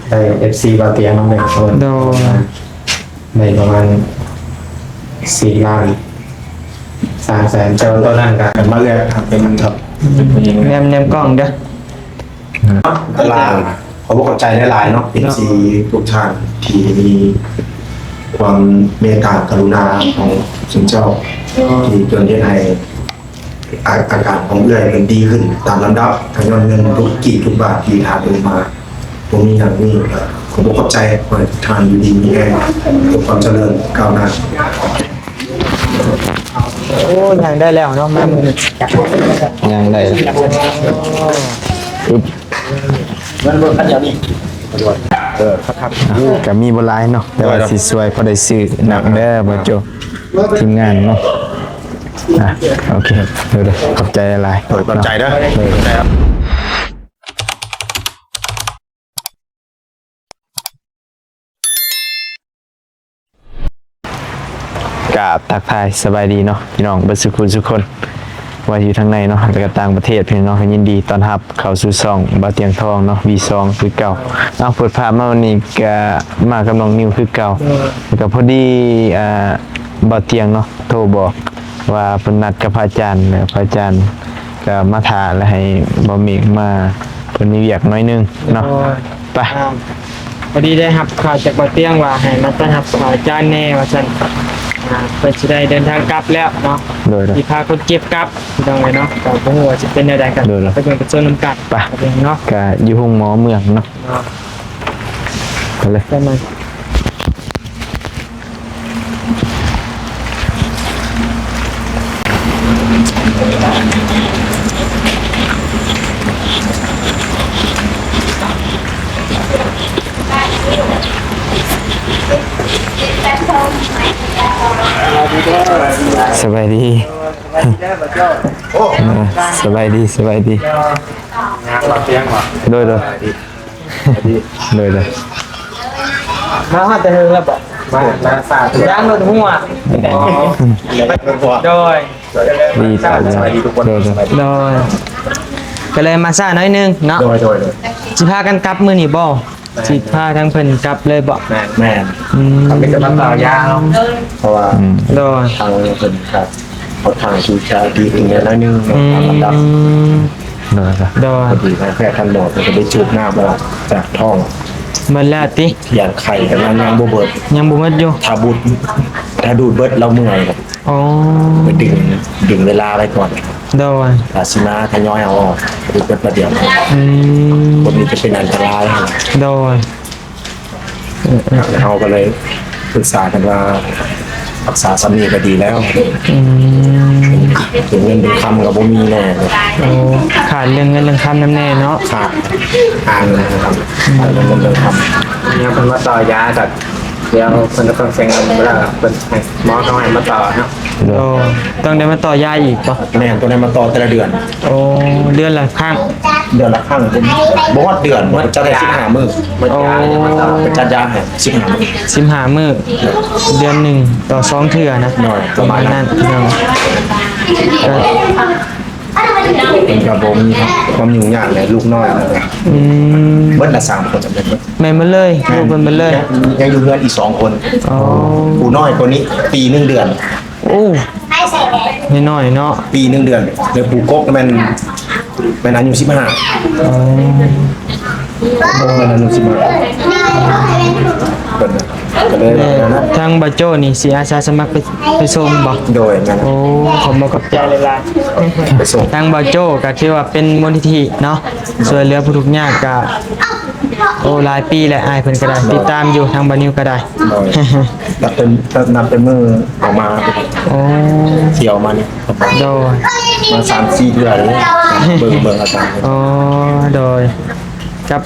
ได้ FC บาเตียงน้องเด็กคนโดในประมาณ4 ล้าน300,000เจ้าต้นนั่นกันมาเลยครับเป็นครับ แนมกล้องเด้อ ตลาดเขาบอกเข้าใจหลายๆเนาะ FC ทุกท่านที่มีความเมตตากรุณาของสุนเจ้าที่จนที่ให้อาการของเอื้อยเป็นดีขึ้นตามลำดับทั้งยอดเงินทุกกี่ทุกบาทที่ทานลงมาผมมีอย่างนี้ผมบอกเข้าใจว่าทานอยู่ดีมีแรงทุกความเจริญก้าวหน้า โอ้ยังได้แล้วเนาะมามือ ยังได้อึ๊บก็มีบ่หลายเนาะแต่ว่าสิสวยพอได้ซื้อหนักเด้อบ่โจทีมงานเนาะโอเคเดี๋ยวขอบใจหลายๆ ขอบใจนะกราบทักทายสบายดีเนาะพี่น้องเบิดสุขุทุกคนว่าอยู่ทางในเนาะแล้วก็ต่างประเทศพี่น้องก็ยินดีต้อนรับเข้าสู่ช่องบ่าวเตียงทองเนาะ V2 คือเก่าเอาเปิดภาพมาวันนี้ก็มากับน้องนิวคือเก่าแล้วก็พอดีบ่าวเตียงเนาะโทรบอกว่าเพิ่นนัดกับพระอาจารย์แล้วพระอาจารย์ก็มาถาแล้วให้บ่าวเมฆมาเพิ่นมีเวียกน้อยนึงเนาะไป พอดีได้รับข่าวจากบ่อเตียงว่าให้มาต้อนรับข่าวอาจารย์แน่ว่าซั่นเพิ่นสิได้เดินทางกลับแล้วเนาะ โดย สิพาคนเจ็บกลับพี่น้องเลยเนาะก็บ่ฮู้ว่าสิเป็นแนวใดกันไปเบิ่งไปชมนำกัน ไป เนาะ ก็อยู่ห้องหมอเมืองเนาะไปเลย ได้มั้ย สบายดีสบายดีสบายดี บาเตียงว่ะ โดยมาฮอดแต่เฮิงแล้วบ่ มาฝาก ย่างรถหัวโดย ดีตาย ดีทุกคน โดย โดยก็เลยมาซ่าน้อยนึงเนาะ โดย สิพากันกลับมื้อนี้บ่สิพาทั้งเพิ่นกลับเลยบ่ แม่ทำเป็นจะมาต่อยาวเพราะว่า โดย ทางเป็นครับเขาทางชูชาดีขึ้นแล้วนึงตามลำดับ โดย โดย พอดีแค่ทันหมดจะได้จุดหน้าบอจากท้อง หมดแล้วติ เถียงไข่กันแล้วยังบ่เบิด ยังบ่หมดอยู่ ถ้าบุดถ้าดูดเบิดเราเมื่อยครับ อ๋อ ไปดึงเวลาไว้ก่อน โดย อาสิมาทยอยเอาออกดูดเบิดประเดี๋ยว อืม คนนี้จะเป็นอันตราย โดย เราก็เลยปรึกษากันว่ารักษาสามีก็ดีแล้ว อืม ถึงเงินเป็นคำกับบ่มีแน่ โอ้ขาดเรื่องเงินเรื่องคำน้ำแน่เนาะ ขาดอ่านนะครับขาดเงินเป็นคำเนี่ยเป็นมาต่อยาจากเดี๋ยวคนจะต้องเซ็งเวลาเป็นหมอเขาให้มาต่อเนาะ โอ้ต้องได้มาต่อยาอีกปะ แม่ตัวนี้มาต่อแต่ละเดือน โอ้เดือนละครั้ง เดือนละครั้งผมบอกว่าเดือนมันจะได้15 มื้อ โอ้ เป็นจัดยาให้15 มื้อ 15 มื้อเดือนหนึ่งต่อ2 เทื่อนะ หน่อย ประมาณนั้นพี่น้องก็ เป็นกระบมีครับความยุ่งยากเลยลูกน้อยนะครับ อืม เบิดละ3 คนสำเร็จเบิด แม่นมาเลยลูกเพิ่นมาเลย ยังอยู่เพื่อนอีก2 คน อ๋อ ผู้น้อยคนนี้ปี1 เดือน โอ้น้อยๆเนาะ ปี1 เดือนเดี๋ยวผู้กกมันอายุ15 อ๋อ มันอายุ15เปิดก็เลย แม่ นะ ทางบาโจนี่สิอาสาสมัครไปส่งบ่ โดยนะ โอ้ขอบคุณกับใจเลยล่ะ ไปส่ง ทางบาโจก็คือว่าเป็นมูลนิธิเนาะช่วยเหลือผู้ทุกข์ยากก็โอ้หลายปีแล้วอ้ายเพิ่นก็ได้ติดตามอยู่ทางบานิวก็ได้ โดยนับเป็นมือออกมา โอ้ เที่ยวมานี่ โดย มา3-4 เดือนเลยเบิ่งอาการ โอ้โดยกับ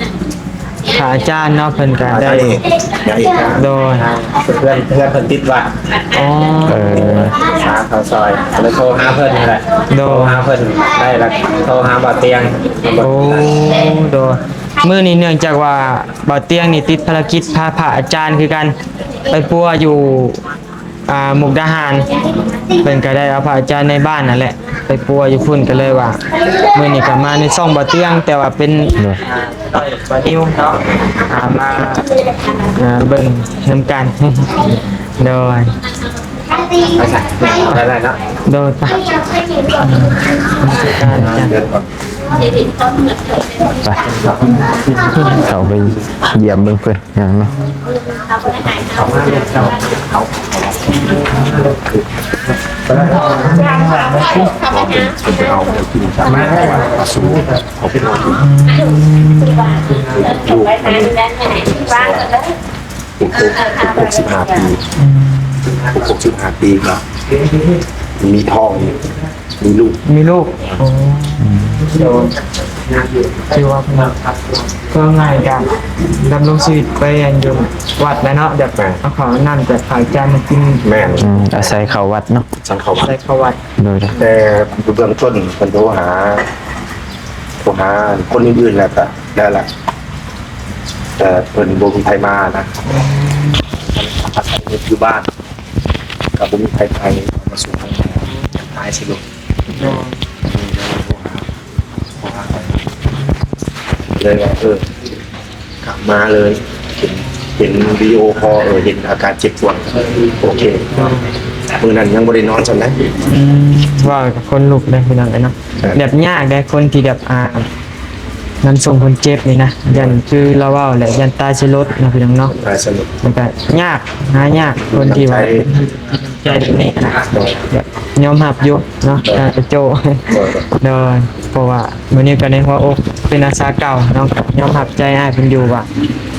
ขาอาจารย์เนาะเพิ่นก็ ได้ ได้ อย่างอีก โดย เพื่อนเพิ่นติดวัด อ๋อ หาเขาซอยแล้วโทรหาเพิ่นนี่แหละ โด โทรหาเพิ่นได้แล้วโทรหาบ่อเตียง โอ้โดยมื้อนี้เนื่องจากว่าบ่าวเตียงนี่ติดภารกิจพาพระอาจารย์คือกันไปปัวอยู่ มุกดาหารเพิ่นก็ได้เอาพระอาจารย์ในบ้านนั่นแหละไปปัวอยู่พุ่นก็เลยว่ามื้อนี้ก็มาในช่องบ่เตียงแต่ว่าเป็นบ่นิวเนาะมาเบิ่งนํกัน โดย ได้เนาะ โดยไปการจ้ะ เดินก่อน ไปเข้าไปเยี่ยมเบิ่งเพิ่นอย่างเนาะ 65 ปีครับมีทองมีลูก มีลูกโอ้โดนชื่อว่าก็ง่ายกันดำรงชีวิตไปอยู่วัดแล้วเนาะเดี๋ยวเอาของนั่นจะขายจานมากิน แม่น อาศัยเข้าวัดเนาะ สันเขาวัด ใส่เข้าวัด โดย แต่เบื้องต้นเป็นโทรหาคนอื่นๆแล้วก็ได้ละแต่เป็นโบมีไทยมานะอยู่บ้านกับโบมีไทยมาสู่ทางท้ายสิลูกเลยว่ากลับมาเลยเห็นวิดีโอคอลเห็นอาการเจ็บปวดโอเคมือนั้นยังบริโนอนจำได้ ว่ากับคนลูกได้พี่น้องเลยเนาะแบบยากได้คนที่แบบนำส่งคนเจ็บนี่นะยันคือเราว่าแหละยันตายสิรถนะพี่น้องเนาะ ตายสนุก มันก็ยากหายากคนที่ว่าใจแบบนี้นะแบบยอมหับยุเนาะจะโจโดยเพราะว่ามื้อนี้ก็ในหัวอกเป็นอาสาเก่าเนาะยอมหับใจอ้ายเพิ่นอยู่ว่า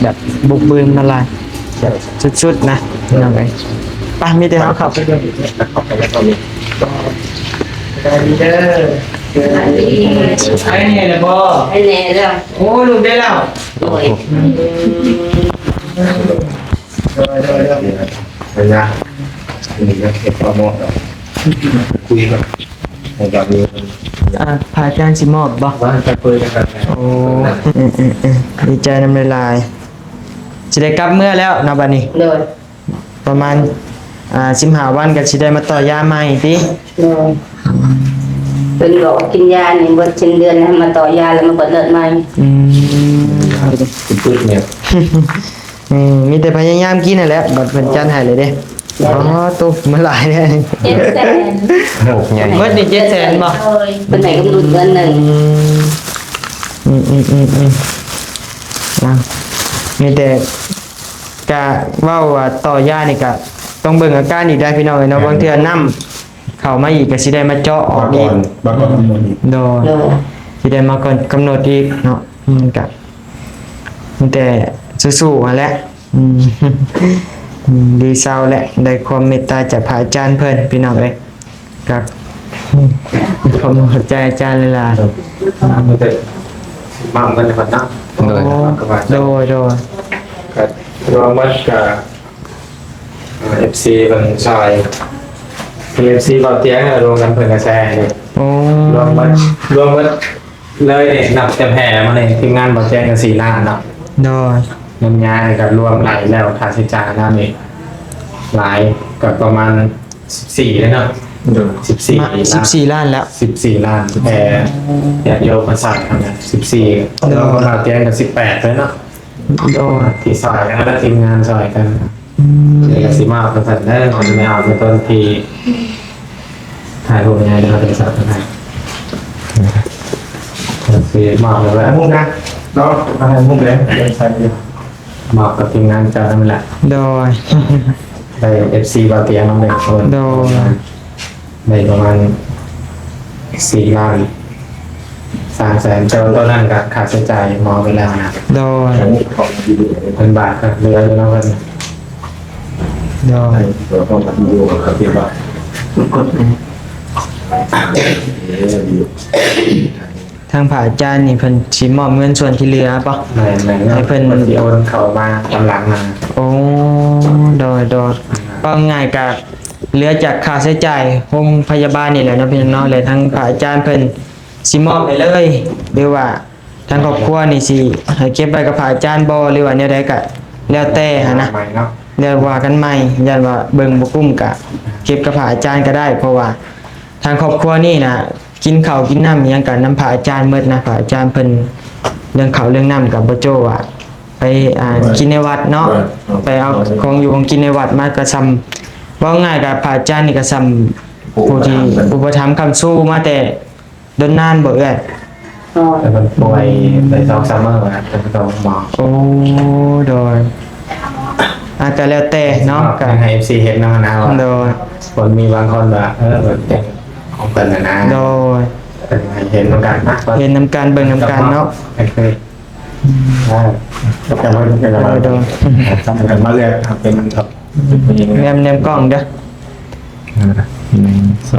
แบบบุกบืนมาลายแบบสุดๆนะพี่น้องเอ้ยไปมีแต่เฮาเข้าไปเบิ่ง ขอบคุณแล้วก็มี ได้ดีเด้อไอ้นี่แหละบ่ ไอ้แน่แล้ว โอ้ลูกได้แล้ว โอ้ย เป็นไงนี่ก็เก็บข้อมูลคุยกันผมอยากมี พระอาจารย์สิมอบบ่ ว่าจะคุยกัน โอ้ดีใจนำลายสิได้กลับเมื่อแล้วเนาะบัดนี้ โดย ประมาณ15วันก็สิได้มาต่อยาใหม่ติ โดยเป็นบอกว่ากินยานี่บนชิ้นเดือนให้มาต่อยาแล้วมาเปิดเลือดใหม่ อืม คุณปื้ดเนี่ย มีแต่พยายามกินนั่นแหละบัดเพิ่นจัดให้เลยเด้อ๋อตุ๊บมาหลายเด้ 700,000 อกใหญ่ เบิดนี่700,000บ่ โอ้ยเป็นไหนก็ไม่รู้เดือนหนึ่ง มีแต่กะเว้าว่าต่อยานี่ก็ต้องเบิ่งอาการอีกได้พี่น้องเนาะบางเทื่อน้ำเข้ามาอีกก็สิได้มาเจาะออกอีก บางคน โดย โดย สิได้มาก่อนกำหนดอีกเนาะก็มีแต่สู้ๆหั่นแหละดีเศร้าแหละได้ความเมตตาจากพระอาจารย์เพิ่นพี่น้องเอ้ยกับผมเข้าใจอาจารย์เลยล่ะ มันจะมากกันในวันนั้น โดย โดย ก็รวมวัดกับFC บางชาย FC เบาเตียงรวมกันเพิ่นกระแส โอ้ รวมวัดเลยนับเต็มแห่มาเลยทีมงานเบาเตียงกัน4ล้านเนาะ โดย เงินงานกับรวมหลายแล้วค่าใช้จ่ายนั่นเองหลายกับประมาณ14แล้วเนาะ14 มา ล้าน 14ล้านแล้ว 14 ล้านแต่ญาติโยมมาสั่งกันนะ14แล้วก็มาเตียงกัน18เลยเนาะ โดย ที่ซอยกันแล้วทีมงานซอยกันเดี๋ยวสิมาประสันได้คนไม่เอาเป็นต้นทีถ่ายรูปยังไงนะครับเป็นสัตว์กันคือมาแล้วแหละมุ่งนะเนาะมามุ่งเลยใช่มากับทีมงานจะนั่นแหละ โดย ได้ FC บาเตียน้องเด็กคน โดย ในประมาณ4 ล้าน300,000เจ้าต้นนั่นกับค่าใช้จ่ายมองไปแล้วนะ โดย เป็นบาทครับเรืออยู่แล้วกัน โดย เราต้องทำดูกับที่บ้าน ทางพระอาจารย์นี่เพิ่นสิมอบเงินส่วนที่เหลือป่ะ ให้เพิ่นโอนเข้ามาตำหลังมา โอ้โดยก็ง่ายกับเหลือจากค่าใช้จ่ายโรงพยาบาลนี่แหละเนาะพี่น้องเลยทางพระอาจารย์เพิ่นสิมอบไปเลยหรือว่าทางครอบครัวนี่สิให้เก็บไว้กับพระอาจารย์บ่หรือว่าแนวใดก็แล้วแต่หันนะ ใหม่เนาะ เดี๋ยวว่ากันใหม่ยันว่าเบิ่งบ่กุ้มกะเก็บกับพระอาจารย์ก็ได้ เพราะว่าทางครอบครัวนี่นะกินข้าวกินน้ำอิหยังกันน้ำพระอาจารย์หมดนะพระอาจารย์เพิ่นเรื่องข้าวเรื่องน้ำกับบ่โจ้อะไปกินในวัดเนาะไปเอาของอยู่ของกินในวัดมากระซำว่าง่ายกับพระอาจารย์นี่กระซำผู้ที่อุปถัมภ์คำสู้มาแต่ดนนานบ่เอ้ย แต่มันป่วยใน2 3 มื้อนะแต่ต้องหมอ โอ้โดยอาจจะแล้วแต่เนาะ ก็ ก็ ให้ FC เห็นเนาะนะว่า โดย คนมีบางคนว่าแบบของเพิ่นน่ะนะ โดย เห็นเหมือนกันนะ เห็นนำการเบิ่งนำการเนาะ เคยแต่ว่าเป็นอะไร โดย ทำกันมาเรื่อยครับเป็นครับ แนมกล้องเด้อ 1 2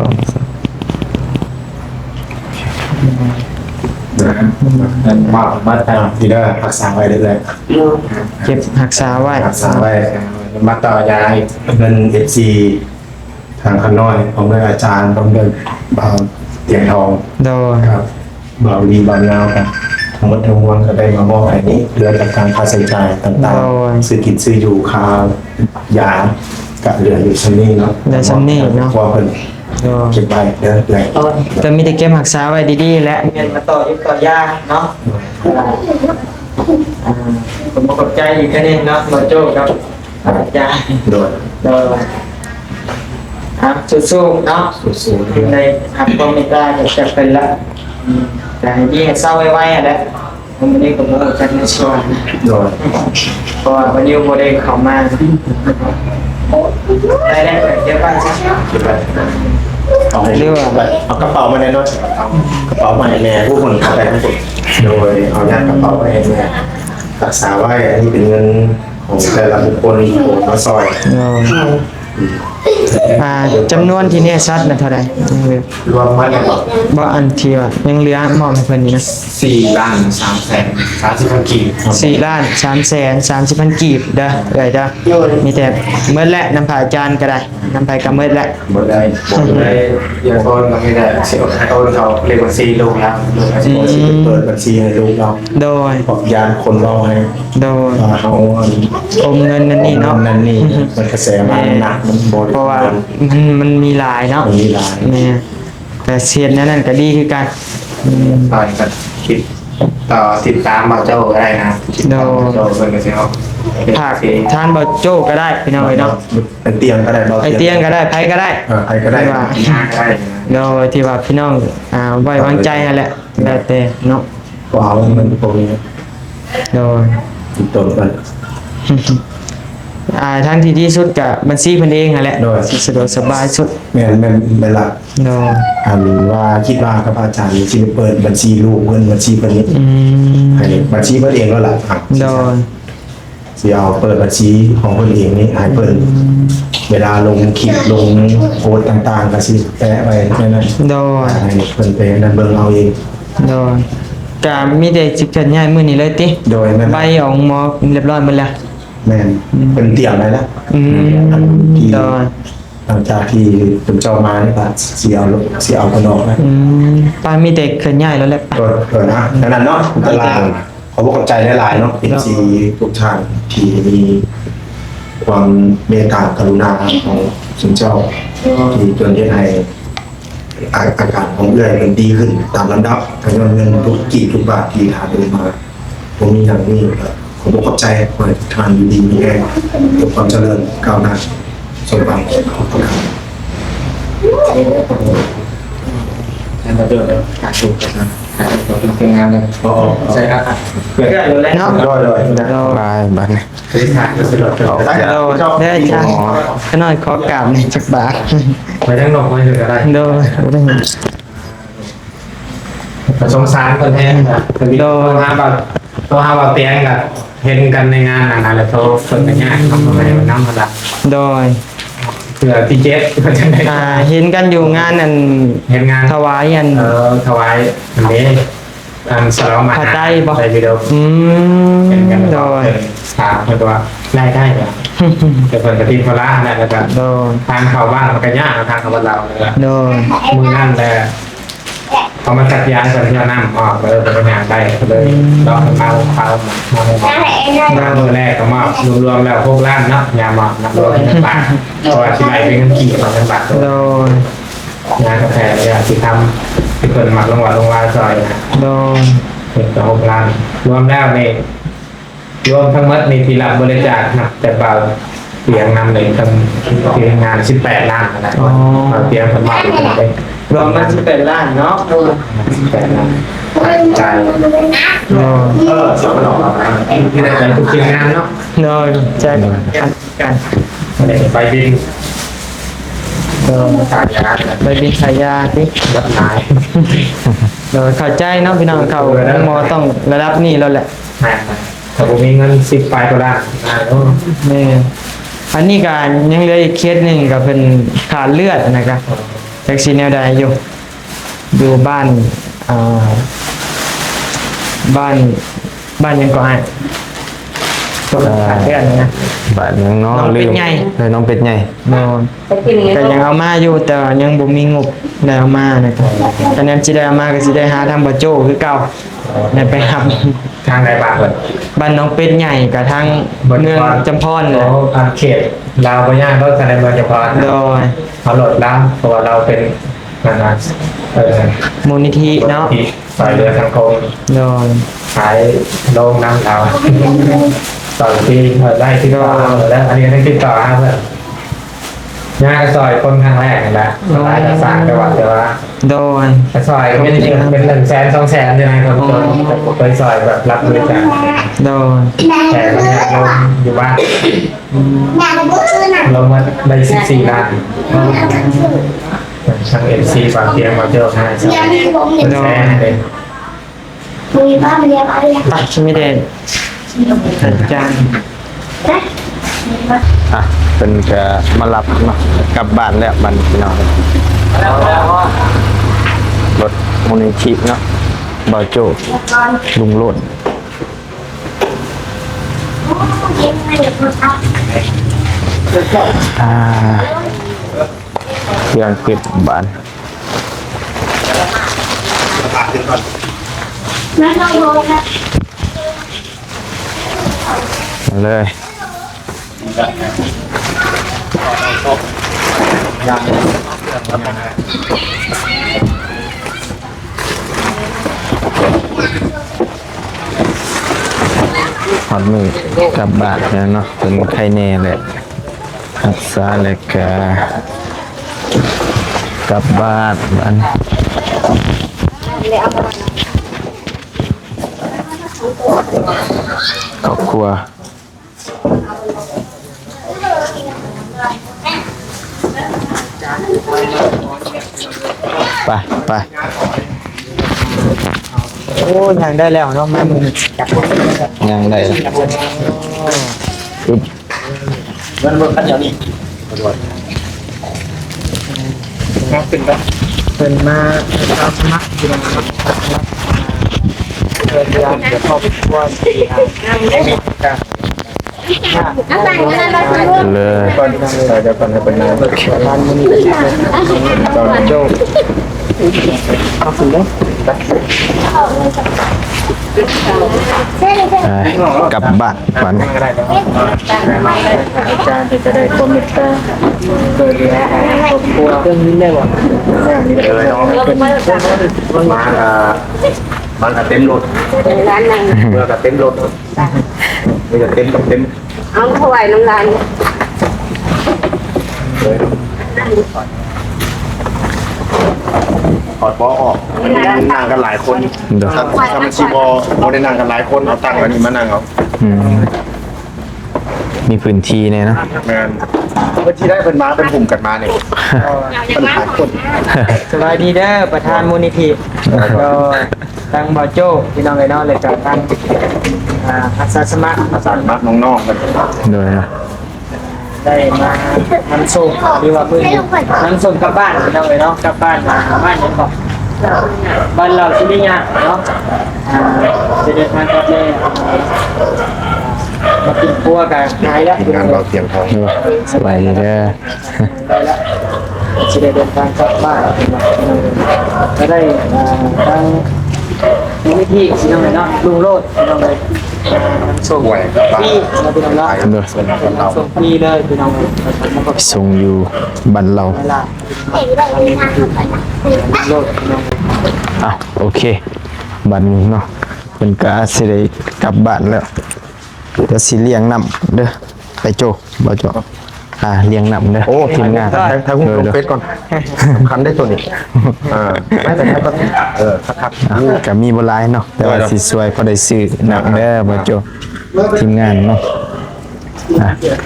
มาทีเด้อรักษาไว้เรื่อย เก็บรักษาไว้ ๆรักษาไว้มาต่อยาเงิน FC ทางข้างน้อยของเงินอาจารย์ของเงินเบาเตียงทอง โดย ครับเบาดีเบาเงาครับทั้งหมดทั้งมวลก็ได้มามอบให้นี้เหลือจากการค่าใช้จ่ายต่างๆซื้อกินซื้ออยู่ค่ายากับเหลืออยู่ชั้นนี้เนาะพอเพิ่น โดย เก็บไว้เด้อเลย ก็มีแต่เก็บรักษาไว้ดีๆและเงินมาต่อยุคต่อยาเนาะผมขอบใจอีกแค่นี้เนาะมาโจ้ครับอาจารย์ โดย โดยครับสู้ๆเนาะ สู้ๆ อยู่ในอัพคอมมิต้าจะเป็นละแต่ที่เศร้าไว้ๆอ่ะแหละวันนี้ผมก็จะในส่วน โดย เพราะว่าวันนี้โมเดลเขามาได้เดี๋ยวไปซะ เก็บไว้เอาให้เอากระเป๋ามาในรถกระเป๋ามาให้แม่ผู้คนเข้าไปทั้งหมดโดยเอาญาติกระเป๋าไว้ให้แม่รักษาไว้อันนี้เป็นเงินของแต่ละบุคคลของมาซอย จำนวนที่เนี่ยชัดนะเท่าไหร่ รวมมาเนี่ย บ่อันที่ว่ายังเหลือมอบให้เพิ่นอยู่นะ 4,330,000 กีบ 4,330,000 กีบเด้อเอ้ยเด้อมีแต่เมื่อและน้ำผาอาจารย์ก็ได้น้ำไปก็เมื่อและ บ่ได้อย่าโอนก็ไม่ได้สิโอนเขาเรียกบัญชีลูกแล้วเปิดบัญชีให้ลูกเรา โดย บอกยานคนเราให้ โดย ว่าเขา อมเงินนั่นนี่เนาะ นั่นนี่มันกระแสมาหนักมันบ่ เพราะว่ามันมีหลายเนาะ มันมีหลาย เนี่ยแต่เสียนนั่นก็ดีคือกัน ต่อยกันคิดต่อติดตามบ่าวเจ้าก็ได้นะติดตามบ่าวเจ้าเพิ่นก็สิเอา ผักทานบ่โจ้ก็ได้พี่น้องเอ้ยเนาะ เป็นเตียงก็ได้บ่าว ไอเตียงก็ได้ไผก็ได้ ใครก็ได้ ว่า ได้ โดยที่ว่าพี่น้องไว้วางใจนั่นแหละแล้วแต่เนาะ ก็เอาเงินพวกนี้ โดย ติดตัวกัน ทางที่ดีสุดกับบัญชีเพิ่นเองนั่นแหละ โดย สิสะดวกสบายสุด แม่นเวลา โดย อันว่าคิดว่ากับอาจารย์สิเปิดบัญชีลูกเงินบัญชีเพิ่นนี้ ให้บัญชีเพิ่นเองแล้วล่ะครับ โดย สิเอาเปิดบัญชีของเพิ่นเองนี่ให้เพิ่นเวลาลงคลิปลงโพสต์ต่างๆก็สิแปะไว้นั่น โดย ให้เพิ่นไปนั่นเบิ่งเอาเอง โดยก็มีแต่สิเกิดง่ายมื้อนี้เลยติ โดยแม่น ใบออกหมอเรียบร้อยหมดแล้ว แม่นเป็นเตรียมไว้แล้ว ที่ โดย หลังจากที่ผมเจ้ามานี่ก็สิเอาคนออกนะ ป้ามีแต่เกิดง่ายแล้วแหละ ก็นะดังนั้นเนาะตลาดขอบอกขอบใจหลายๆเนาะเป็นที่ทุกท่านที่มีความเมตตากรุณาของสมเจ้าที่จนเฮ็ดให้อาการของเอื้อยมันดีขึ้นตามลำดับทั้งเงินทุกกี่ทุกบาทที่หาเดินมาผมมีอย่างนี้ครับขอบอกขอบใจขอให้ทุกท่านอยู่ดีมีแรงมีความเจริญก้าวหน้าสมหวังขอบคุณครับ การเดินการสูบกันการเป็นงานเลยใช่ครับเพื่อ เกิดอยู่แล้วเนาะ โดย โดย บายบัดนี้ บริษัทก็สะดวก ได้จ้าขน้อยขอกราบในจักบาท ไปทั้งนอกไม่ถึงอะไร โดย สงสารคนแท้นะโตหาแบบเตียงกับเห็นกันในงานอะไรโตฝึกกันยากทำอะไรมันน้ำมันละ โดย เผื่อที่เจ็ดก็จะได้ เห็นกันอยู่งานนั่น เห็นงาน ถวายอัน ถวายอันนี้อันสารมาใส่วิดีโอเห็นกัน โดย ถามเพื่อนว่าได้เหรอแต่เพื่อนกระติบพละนะแล้วก็ โดย ทางเข้าบ้านมันก็ยากทางเข้าบ้านเราเลย โดย มือนั่นแต่ พอมาจัดยางกันที่น้ำออกเลยเป็นงานได้เลยลองมาเขามาเมื่อแรกก็มอบรวมๆแล้วพวกล้านเนาะยาหมอบนับรวมเป็นบาทเพราะว่าที่ใบเป็นเงินกี่ของเป็นบาท โดย งานกาแฟเลยที่ทำที่เปิดหมักลงวาซอยนะ โดย เป็นตัว6 ล้านรวมแล้วนี่รวมทั้งหมดในที่รับบริจาคนะแต่เบาเตียงนำเลยทำเตียงงาน18 ล้านอะไรเราเตียงสมัครเลย รวมมัน11ล้านเนาะ 18 ล้านจ่าย โดย สองหลอกที่ได้ใจทุกทีมงานเนาะ โดยแจกกัน ไปบิน โดย ขายยา ไปบินขายยาที่ รับนาย โดยเข้าใจเนาะพี่น้องเขาหมอต้องระดับนี้แล้วแหละ แม่ถ้าผมมีเงิน10 ปลายก็ได้โอ้ แม่อันนี้ก็ยังเหลืออีกเคสหนึ่งก็เป็นขาดเลือดนะครับแท็กซี่แนวใดอยู่บ้านบ้านยังก็อ่านก็ขาดเลือดนะ บาดน้อง น้องเป็ดใหญ่ เลยน้องเป็ดใหญ่ นอนแต่ยังเอามาอยู่แต่ยังบ่มีงบได้เอามานะครับตอนนั้นสิได้เอามาก็สิได้หาทางบ่โจ้คือเก่าได้ไปรับ ทางไหนบ้างเลย บ้านน้องเป็ดใหญ่กับทางเมืองจำพร โอ้ นะ เขตลาวพญาก็แสดงเมืองเฉพาะ โดย เขาโหลดล้างตัวเราเป็นงานมูลนิธิเนาะ ที่สายเรือทางโคง โดย ขายโรงน้ำเราต่อที่ได้ที่ต่อแล้วอันนี้ได้ติดต่อครับเพื่อนงานกระซอยคนครั้งแรกนี่แหละหลายจะสร้างจังหวัดแต่ว่า โดย กระซอยไม่ได้เป็น100,000 200,000ใช่ไหมคนเคยซอยแบบรับบริจาค โดย แต่เนี่ยลงอยู่บ้านลงมาได้14 ล้านช่าง MC ฝากเตียงมาเจอให้เป็นแสนเลย ตักไม่ได้อาจารย์ อ่ะเป็นก็มารับเนาะกลับบ้านแล้วบ้านพี่น้องรถมูลนิธิเนาะบ่าวโจ้ลุงโลดเครื่องปิดบ้านมาเลยหอดมือกลับบ้านแล้วเนาะเป็นไข้แน่แหละรักษาแล้วก็กลับบ้านครอบครัวไป โอ้ยังได้แล้วเนาะแม่มึง ยังได้แล้วอึ๊บ มันบ่คันอย่างนี้ เป็นมาทำสมัครอยู่นะครับเพื่อที่จะครอบครัวที่มีการ เลย ก่อนเดี๋ยวก่อนให้เป็นนาย ร้านมูลนิธิตอนโจ้เอาถึงแล้ว กลับบ้านมัน อาจารย์จะได้คอมมิตเตอร์โดยเรียนครอบครัวเรื่องนี้ได้หมด เลยน้องมันเต็มรถเมื่อกับเต็มรถเมื่อเต็มกับเต็ม เอาถวายน้ำลาย ถอดบอออกนั่งกันหลายคน เดี๋ยว ถ้ามันชีบอได้นั่งกันหลายคนเอาตั้งอันนี้มานั่งเอา มีพื้นที่เนี่ยนะ แมนเมื่อที่ได้เป็นม้าเป็นกลุ่มกันมาเนี่ยเป็นหลายคน สบายดีเด้อประธานมูลนิธิก็ตั้งบ่อโจ้พี่น้องไอ้น้องเลยกับตั้งอาสาสมัคร อาสามักน้องๆกัน โดยนะ ได้มาน้ำส้มหรือว่าพื้นน้ำส้มกลับบ้านพี่น้องไอ้น้องกลับบ้านบ้านยังบอกบ้านเราที่นี่เนี่ยเนาะจะเดินทางกลับเลยมากินปัวกันหายแล้ว ทีมงานเราเตรียมทอง สบายดีเด้อ ได้แล้ว จะได้เดินทางกลับบ้านก็ได้ทางวิธีสิน้องเลยเนาะลุงโลดน้องเลยส่งพี่เราไปน้องเนาะ เด้อ ส่งพี่เลยไปน้องเลย ส่งอยู่บ้านเรา เวลาโลดน้อง อ้าวโอเคบัดนี้เนาะเป็นก็สิได้กลับบ้านแล้วเดี๋ยวสิเลี้ยงน้ำเด้อไปโจบ่โจเลี้ยงน้ำเด้อ โอ้ ทีมงาน ถ้าคุณลงเฟซก่อนสำคัญได้ตัวนี้ไม่แต่ถ้าครับ ก็มีบ่หลายเนาะแต่ว่าสิสวยพอได้ซื้อน้ำเด้อบ่โจทีมงานเนาะ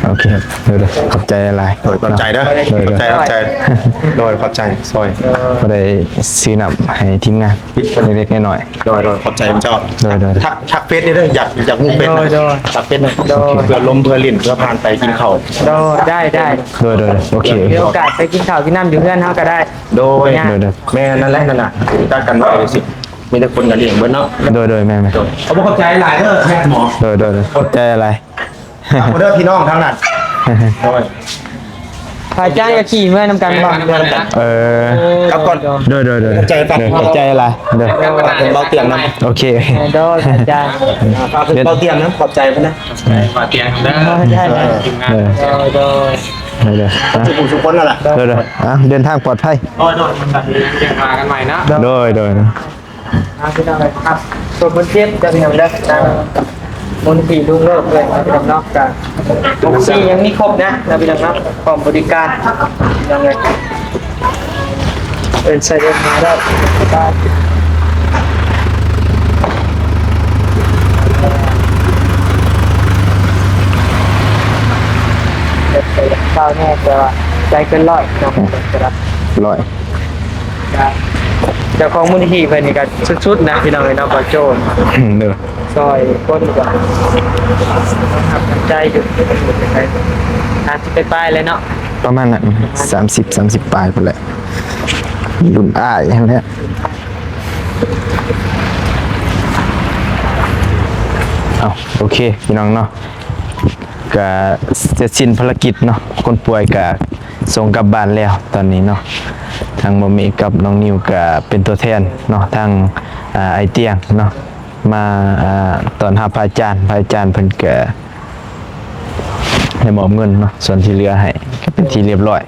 โอเคเด้อขอบใจหลาย โดยขอบใจเด้อขอบใจโดยขอบใจซอย พอได้ซื้อน้ำให้ทีมงานเล็กๆน้อย โดยขอบใจเจ้า ๆโดย ทักเฟซนี่เด้ออยากมุกเฟซนะทักเฟซนะเพื่อลมเพื่อลิ้นเพื่อผ่านไปกินข้าว โดได้ โดยโอเค มีโอกาสไปกินข้าวกินน้ำอยู่เพื่อนเขาก็ได้ โดยแม่นั่นแหละได้กันไว้สิมีแต่คนกันเลี้ยงเบิ้ลเนาะ โดยแม่ เขาบอกขอบใจหลายเด้อแม่หมอ โดยขอบใจอะไร เด้อพี่น้องทั้งนั้นโดย พายจ้างกับขี่เมื่อนำกันบ้างเดือนกัน ครับก่อน โดยขอบใจอะไรเด้อ เป็นเบาเตียงนะ โอเค โดยพายจ้าง เป็นเบาเตียงนะขอบใจเพิ่นนะ มาเตียงได้ ได้ ทีมงาน โดย ทุกคนนั่นแหละ เดินทางปลอดภัย โดยยังมากันใหม่นะ โดย พี่น้องเลยครับตัวคนเทียบจะเป็นยังไงได้มนผีลุงเลิกเลยพี่น้องนอกจากที่ยังมีครบนะพี่น้องนอกความบริการยังไงเป็นใส่เดินมาได้การข้าวแน่แต่ว่าใจเกินร้อยน้องครับ ร้อย เจ้าของมูลนิธิเพิ่นนี่ก็ชุดๆนะพี่น้องเอ้ยเนาะบ่โจร เด้อ ซอยคนก็ทำใจอยู่สิไปป้ายเลยเนาะ ประมาณนั้น30ปลายพุ่นแหละรุ่นอ้ายนั่นแหละเอาโอเคพี่น้องเนาะก็เสร็จสิ้นภารกิจเนาะคนป่วยก็ส่งกลับบ้านแล้วตอนนี้เนาะทางบ่มีกับน้องนิวก็เป็นตัวแทนเนาะทางไอเตียงเนาะมาตอนรับพระอาจารย์เพิ่นก็ให้มอบเงินเนาะส่วนที่เหลือให้ก็เป็นที่เรียบร้อย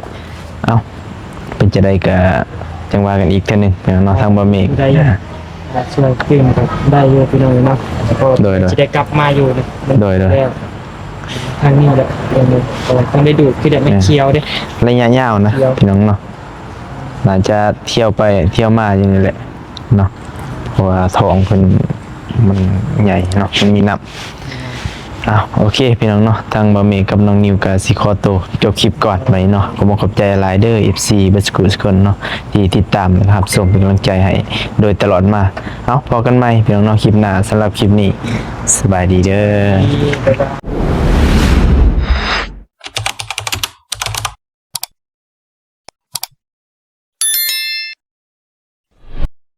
เอ้าเป็นจะได้ก็จังว่ากันอีกเทื่อนึงเนาะทางบ่มี ได้อยู่ช่วยขึ้นก็ได้อยู่พี่น้องเอ้ยเนาะก็ โดย จะได้กลับมาอยู่เนี่ย โดย แล้วทางนี้แหละต้องได้ดูดคือเดี๋ยวไม่เคี้ยวเด้ ระยะยาวนะ เที่ยว พี่น้องเนาะน่าจะเที่ยวไปเที่ยวมาอย่างนี้แหละเนาะเพราะว่าท้องเพิ่นมันใหญ่เนาะมันมีน้ำโอเคพี่น้องเนาะทางบะเมกับน้องนิวกับสิคอโตวจบคลิปก่อนไปเนาะก็ขอบใจหลายเด้อ FC บัสกุสคนเนาะที่ติดตามนะครับส่งเป็นกำลังใจให้โดยตลอดมาพอกันใหม่พี่น้องเนาะคลิปหน้าสำหรับคลิปนี้สบายดีเด้อ